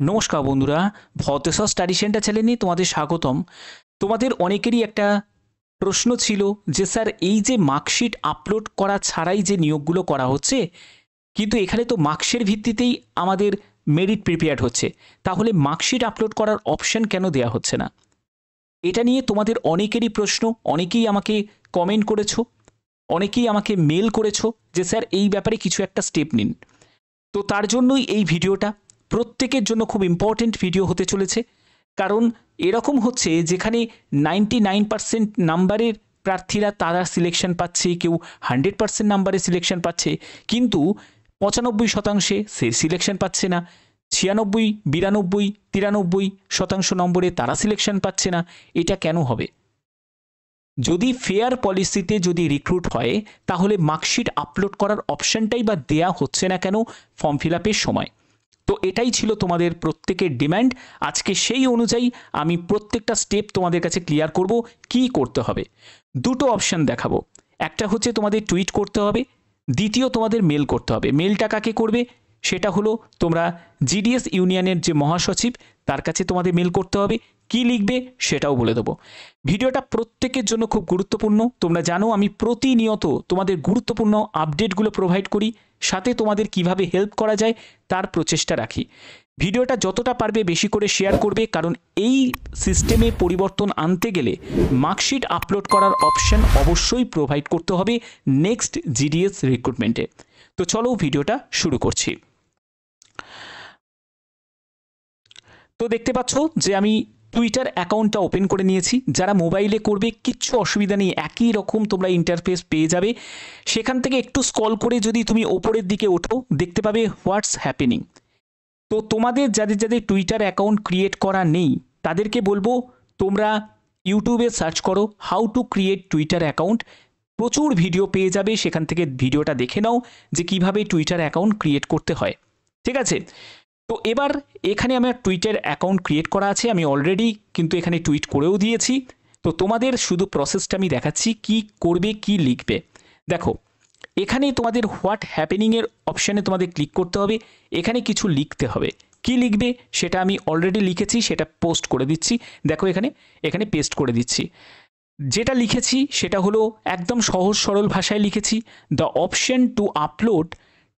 নমস্কার বন্ধুরা, ভতেশ্বর study centre চ্যানেলে তোমাদের স্বাগতম। তোমাদের অনেকেরই একটা প্রশ্ন ছিল যে স্যার এই যে মার্কশিট আপলোড করা ছাড়াই যে নিয়োগগুলো করা হচ্ছে, কিন্তু এখানে তো মার্কসের ভিত্তিতেই আমাদের মেরিট প্রিপেয়ার্ড হচ্ছে, তাহলে মার্কশিট আপলোড করার অপশন কেন দেওয়া হচ্ছে না? এটা নিয়ে তোমাদের অনেকেরই প্রশ্ন, অনেকেই আমাকে কমেন্ট করেছো, অনেকেই আমাকে মেল করেছো যে স্যার এই ব্যাপারে কিছু একটা স্টেপ নিন। তো তার জন্যই এই ভিডিওটা প্রত্যেকের জন্য খুব ইম্পর্টেন্ট ভিডিও হতে চলেছে, কারণ এরকম হচ্ছে যেখানে 99% নাম্বারের প্রার্থীরা তারা সিলেকশন পাচ্ছে, কেউ 100% নাম্বারে সিলেকশন পাচ্ছে, কিন্তু 95% সে সিলেকশন পাচ্ছে না, 96, 92, 93% নম্বরে তারা সিলেকশন পাচ্ছে না। এটা কেন হবে? যদি ফেয়ার পলিসিতে যদি রিক্রুট হয়, তাহলে মার্কশিট আপলোড করার অপশনটাই বা দেয়া হচ্ছে না কেন ফর্ম ফিল আপের সময়? তো এটাই ছিল তোমাদের প্রত্যেকের ডিম্যান্ড। আজকে সেই অনুযায়ী আমি প্রত্যেকটা স্টেপ তোমাদের কাছে ক্লিয়ার করব কি করতে হবে। দুটো অপশন দেখাবো, একটা হচ্ছে তোমাদের টুইট করতে হবে, দ্বিতীয় তোমাদের মেল করতে হবে। মেলটা কাকে করবে? সেটা হলো তোমরা জিডিএস ইউনিয়নের যে মহাসচিব তার কাছে তোমাদের মেল করতে হবে। কি লিখবে সেটাও বলে দেবো। ভিডিওটা প্রত্যেকের জন্য খুব গুরুত্বপূর্ণ। তোমরা জানো আমি প্রতিনিয়ত তোমাদের গুরুত্বপূর্ণ আপডেটগুলো প্রোভাইড করি, সাথে তোমাদের কিভাবে হেল্প করা যায় তার প্রচেষ্টা রাখি। ভিডিওটা যতটা পারবে বেশি করে শেয়ার করবে, কারণ এই সিস্টেমে পরিবর্তন আনতে গেলে মার্কশিট আপলোড করার অপশন অবশ্যই প্রোভাইড করতে হবে নেক্সট জিডিএস রিক্রুটমেন্টে। তো চলো ভিডিওটা শুরু করছি। তো দেখতে পাচ্ছ যে আমি টুইটার অ্যাকাউন্টটা ওপেন করে নিয়েছি। যারা মোবাইলে করবে কিচ্ছু অসুবিধা নেই, একই রকম তোমরা ইন্টারফেস পেয়ে যাবে। সেখান থেকে একটু স্ক্রল করে যদি তুমি ওপরের দিকে ওঠো, দেখতে পাবে হোয়াটস হ্যাপেনিং। তো তোমাদের যাদের যাদের টুইটার অ্যাকাউন্ট ক্রিয়েট করা নেই তাদেরকে বলবো তোমরা ইউটিউবে সার্চ করো how to create Twitter account. প্রচুর ভিডিও পেয়ে যাবে, সেখান থেকে ভিডিওটা দেখে নাও যে কিভাবে টুইটার অ্যাকাউন্ট ক্রিয়েট করতে হয়। ঠিক আছে? তো এবার এখানে আমার টুইটার অ্যাকাউন্ট ক্রিয়েট করা আছে, আমি অলরেডি কিন্তু এখানে টুইট করেও দিয়েছি। তো তোমাদের শুধু প্রসেসটা আমি দেখাচ্ছি কি করবে, কি লিখবে। দেখো, এখানে তোমাদের হোয়াট হ্যাপেনিংয়ের অপশানে তোমাদের ক্লিক করতে হবে। এখানে কিছু লিখতে হবে। কি লিখবে সেটা আমি অলরেডি লিখেছি, সেটা পোস্ট করে দিচ্ছি। দেখো এখানে এখানে পেস্ট করে দিচ্ছি। যেটা লিখেছি সেটা হলো একদম সহজ সরল ভাষায় লিখেছি, the option to upload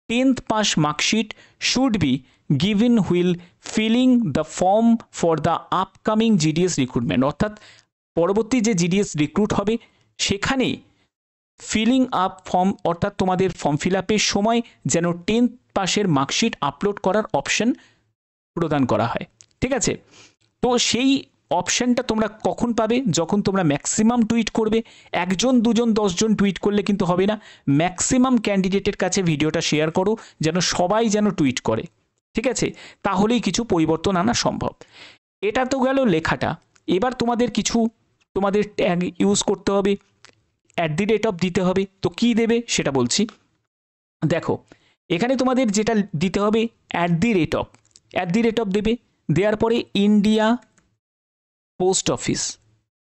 10th pass marksheet should be given while filling the form for the upcoming GDS recruitment. অর্থাৎ পরবর্তী যে জিডিএস রিক্রুট হবে সেখানে ফিলিং আপ ফর্ম, অর্থাৎ তোমাদের ফর্ম ফিল আপের সময় যেন 10th পাসের মার্কশিট আপলোড করার অপশন প্রদান করা হয়। ঠিক আছে? তো সেই অপশনটা তোমরা কখন পাবে? যখন তোমরা ম্যাক্সিমাম টুইট করবে। একজন, দুজন, 10জন টুইট করলে কিন্তু হবে না। ম্যাক্সিমাম ক্যান্ডিডেটের কাছে ভিডিওটা শেয়ার করো, যেন সবাই যেন টুইট করে। ঠিক আছে? তাহলেই কিছু পরিবর্তন আনা সম্ভব। এটা তো গেল লেখাটা। এবার তোমাদের কিছু তোমাদের ট্যাগ ইউজ করতে হবে, @ দিতে হবে। তো কি দেবে সেটা বলছি। দেখো, এখানে তোমাদের যেটা দিতে হবে @ দেবে। দেওয়ার পরে ইন্ডিয়া পোস্ট অফিস।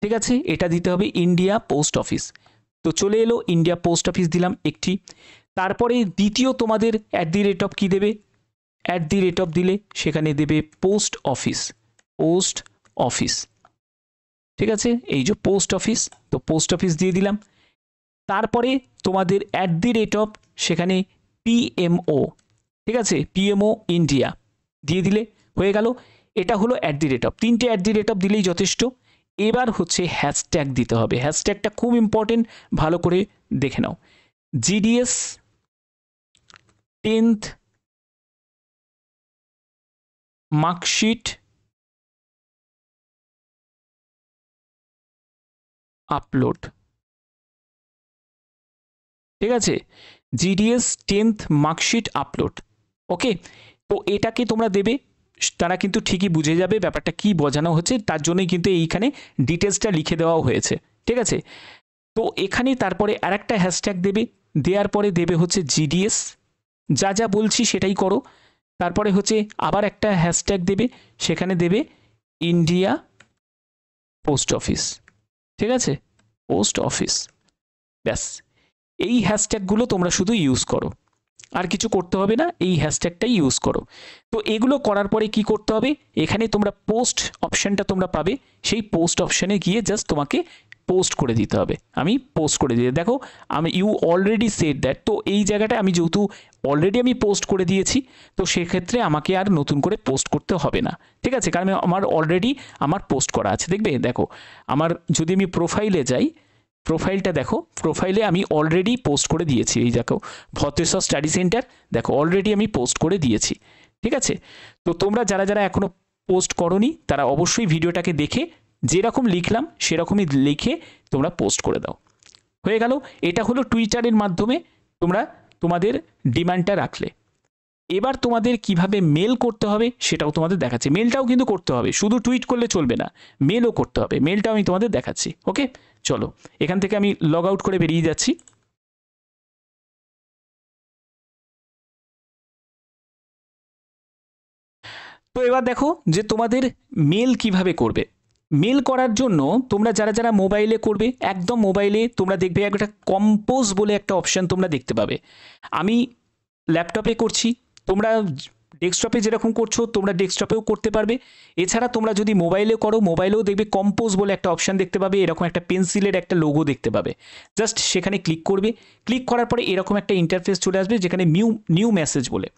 ঠিক আছে? এটা দিতে হবে ইন্ডিয়া পোস্ট অফিস। তো চলে এলো ইন্ডিয়া পোস্ট অফিস, দিলাম একটি। তারপরে দ্বিতীয় তোমাদের @ কি দেবে? @ দিলে সেখানে দেবে পোস্ট অফিস। Post office. ঠিক আছে? এই যে পোস্ট অফিস, তো পোস্ট অফিস দিয়ে দিলাম। তারপরে তোমাদের @ সেখানে পিএমও। ঠিক আছে? পিএমও ইন্ডিয়া দিয়ে দিলে হয়ে গেল। এটা হলো @ তিনটে @ দিলেই যথেষ্ট। এবার হচ্ছে হ্যাশট্যাগ দিতে হবে। হ্যাশট্যাগটা খুব ইম্পর্টেন্ট, ভালো করে দেখে নাও। GDS 10th marksheet upload. ঠিক আছে? GDS 10th marksheet upload. Okay? তো এটাকে তোমরা দেবে, তারা কিন্তু ঠিকই বুঝে যাবে ব্যাপারটা কি বোঝানো হচ্ছে, তার জন্যই কিন্তু এইখানে ডিটেলসটা লিখে দেওয়াও হয়েছে। ঠিক আছে? তো এখানে তারপরে আরেকটা হ্যাশট্যাগ দেবে, দেওয়ার পরে দেবে হচ্ছে জিডিএস, যা যা বলছি সেটাই করো। তারপরে হচ্ছে আবার একটা হ্যাশট্যাগ দেবে, সেখানে দেবে ইন্ডিয়া পোস্ট অফিস। ঠিক আছে? Post office. ব্যাস, এই হ্যাশট্যাগুলো তোমরা শুধু ইউজ করো। আর কিছু করতে হবে না, এই হ্যাশট্যাগটাই ইউজ করো। তো এগুলো করার পরে কি করতে হবে, এখানে তোমরা পোস্ট অপশানটা তোমরা পাবে, সেই পোস্ট অপশানে গিয়ে জাস্ট তোমাকে পোস্ট করে দিতে হবে। আমি পোস্ট করে দিয়ে দেখো আমি ইউ অলরেডি সেড দ্যাট, তো এই জায়গাটা আমি যেহেতু অলরেডি আমি পোস্ট করে দিয়েছি, তো সেক্ষেত্রে আমাকে আর নতুন করে পোস্ট করতে হবে না, ঠিক আছে, কারণ আমার অলরেডি আমার পোস্ট করা আছে। দেখবে দেখো আমার যদি আমি প্রোফাইলে যাই, প্রোফাইলটা দেখো, প্রোফাইলে আমি অলরেডি পোস্ট করে দিয়েছি, এই দেখো ভদ্রেশ্বর স্টাডি সেন্টার, দেখো অলরেডি আমি পোস্ট করে দিয়েছি, ঠিক আছে। তো তোমরা যারা যারা এখনও পোস্ট করোনি তারা অবশ্যই ভিডিওটাকে দেখে যেরকম লিখলাম সেরকমই লিখে তোমরা পোস্ট করে দাও। হয়ে গেল, এটা হলো টুইটারের মাধ্যমে তোমরা তোমাদের ডিমান্ডটা রাখলে। এবার তোমাদের কিভাবে মেল করতে হবে সেটাও তোমাদের দেখাচ্ছি। মেলটাও কিন্তু করতে হবে, শুধু টুইট করলে চলবে না, মেলও করতে হবে। মেলটাও আমি তোমাদের দেখাচ্ছি। ওকে, চলো এখান থেকে আমি লগ আউট করে বেরিয়ে যাচ্ছি। তো এবার দেখো যে তোমাদের মেল কিভাবে করবে। মেল করার জন্য তোমরা যারা যারা মোবাইলে করবে, একদম মোবাইলে তোমরা দেখবে একটা কম্পোজ বলে একটা অপশান তোমরা দেখতে পাবে। আমি ল্যাপটপে করছি, তোমরা ডেস্কটপে যেরকম করছো তোমরা ডেস্কটপেও করতে পারবে। এছাড়া তোমরা যদি মোবাইলে করো, মোবাইলেও দেখবে কম্পোজ বলে একটা অপশান দেখতে পাবে, এরকম একটা পেন্সিলের একটা লোগো দেখতে পাবে। জাস্ট সেখানে ক্লিক করবে, ক্লিক করার পরে এরকম একটা ইন্টারফেস চলে আসবে যেখানে নিউ মেসেজ বলে,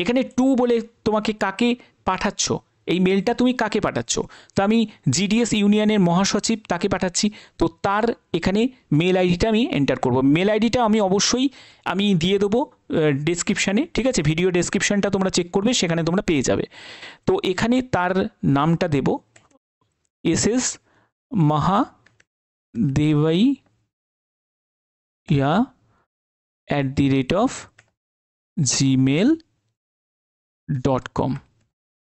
এখানে টু বলে তোমাকে কাকে পাঠাচ্ছ, এই মেলটা তুমি কাকে পাঠাচ্ছ। তো আমি জিডিএস ইউনিয়নের মহাসচিব তাকে পাঠাচ্ছি, তো তার এখানে মেল আইডিটা আমি এন্টার করব। মেল আইডিটা আমি অবশ্যই আমি দিয়ে দেবো ডেসক্রিপশানে, ঠিক আছে, ভিডিও ডেসক্রিপশানটা তোমরা চেক করবে, সেখানে তোমরা পেয়ে যাবে। তো এখানে তার নামটা দেব SS Mahadeviya @gmail.com,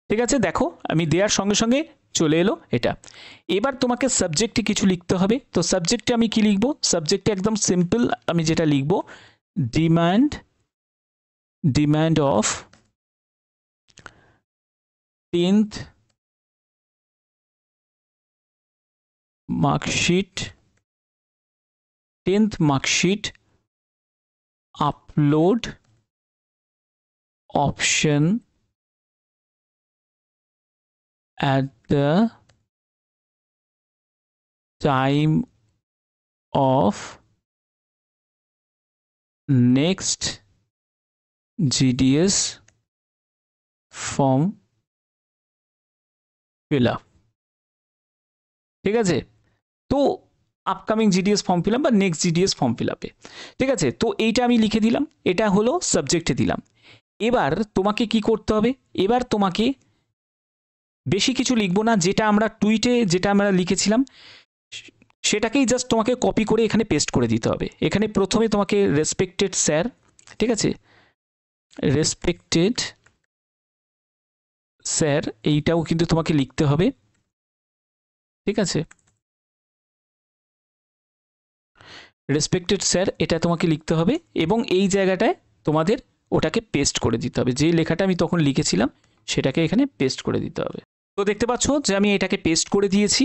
ঠিক আছে। দেখো আমি দেওয়ার সঙ্গে সঙ্গে চলে এলো এটা। এবার তোমাকে সাবজেক্টে কিছু লিখতে হবে। তো সাবজেক্টে আমি কি লিখবো, সাবজেক্টে একদম সিম্পল আমি যেটা লিখবো, demand of 10th marksheet upload option at the time of next GDS form fill up, ঠিক আছে। তো upcoming GDS form fill up বা নেক্সট জিডিএস ফর্ম ফিল আপে, ঠিক আছে। তো এইটা আমি লিখে দিলাম, এটা হলো সাবজেক্টে দিলাম। এবার তোমাকে কি করতে হবে, এবার তোমাকে বেশি কিছু লিখবো না, যেটা আমরা টুইটে যেটা আমরা লিখেছিলাম সেটাকেই জাস্ট তোমাকে কপি করে এখানে পেস্ট করে দিতে হবে। এখানে প্রথমে তোমাকে রেসপেক্টেড স্যার, ঠিক আছে, রেসপেক্টেড স্যার এইটাও কিন্তু তোমাকে লিখতে হবে, ঠিক আছে, রেসপেক্টেড স্যার এটা তোমাকে লিখতে হবে এবং এই জায়গাটায় তোমাদের ওটাকে পেস্ট করে দিতে হবে, যে লেখাটা আমি তখন লিখেছিলাম সেটাকে এখানে পেস্ট করে দিতে হবে। তো দেখতে পাচ্ছ যে আমি এটাকে পেস্ট করে দিয়েছি।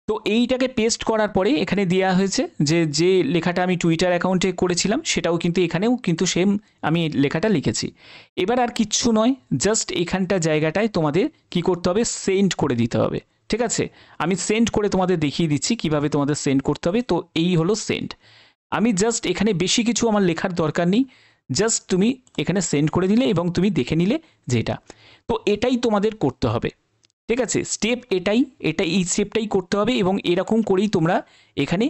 তো এইটাকে পেস্ট করার পরে এখানে দেওয়া হয়েছে যে লেখাটা আমি টুইটার অ্যাকাউন্টে করেছিলাম সেটাও কিন্তু এখানেও কিন্তু সেম আমি লেখাটা লিখেছি। এবার আর কিচ্ছু নয়, জাস্ট এখানটা জায়গাটায় তোমাদের কি করতে হবে, সেন্ড করে দিতে হবে, ঠিক আছে। আমি সেন্ড করে তোমাদের দেখিয়ে দিচ্ছি কিভাবে তোমাদের সেন্ড করতে হবে। তো এই হলো সেন্ড। আমি জাস্ট এখানে বেশি কিছু আমার লেখার দরকার নেই, জাস্ট তুমি এখানে সেন্ড করে দিলে এবং তুমি দেখে নিলে যেটা। তো এটাই তোমাদের করতে হবে, ঠিক আছে, স্টেপ এটাই এই স্টেপটাই করতে হবে এবং এরকম করেই তোমরা এখানে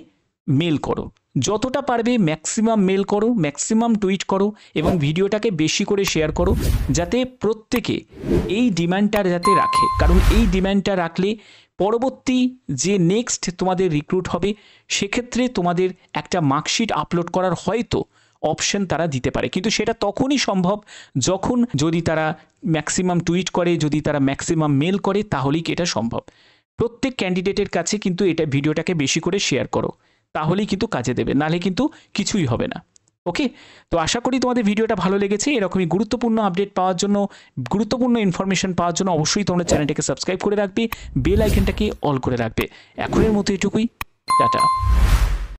মেল করো, যতটা পারবে ম্যাক্সিমাম মেল করো, ম্যাক্সিমাম টুইট করো এবং ভিডিওটাকে বেশি করে শেয়ার করো, যাতে প্রত্যেকে এই ডিমান্ডটা যাতে রাখে। কারণ এই ডিমান্ডটা রাখলে পরবর্তী যে নেক্সট তোমাদের রিক্রুট হবে সেক্ষেত্রে তোমাদের একটা মার্কশিট আপলোড করার হয়তো অপশন তারা দিতে পারে, কিন্তু সেটা তখনই সম্ভব যখন যদি তারা ম্যাক্সিমাম টুইট করে, যদি তারা ম্যাক্সিমাম মেল করে, তাহলেই এটা সম্ভব। প্রত্যেক ক্যান্ডিডেটের কাছে কিন্তু এটা ভিডিওটাকে বেশি করে শেয়ার করো, তাহলেই কিন্তু কাজে দেবে, নাহলে কিন্তু কিছুই হবে না। ওকে, তো আশা করি তোমাদের ভিডিওটা ভালো লেগেছে। এরকমই গুরুত্বপূর্ণ আপডেট পাওয়ার জন্য, গুরুত্বপূর্ণ ইনফরমেশন পাওয়ার জন্য অবশ্যই তোমরা চ্যানেলটাকে সাবস্ক্রাইব করে রাখবে, বেল আইকনটাকে অল করে রাখবে। এখনের মতো এটুকুই, টাটা।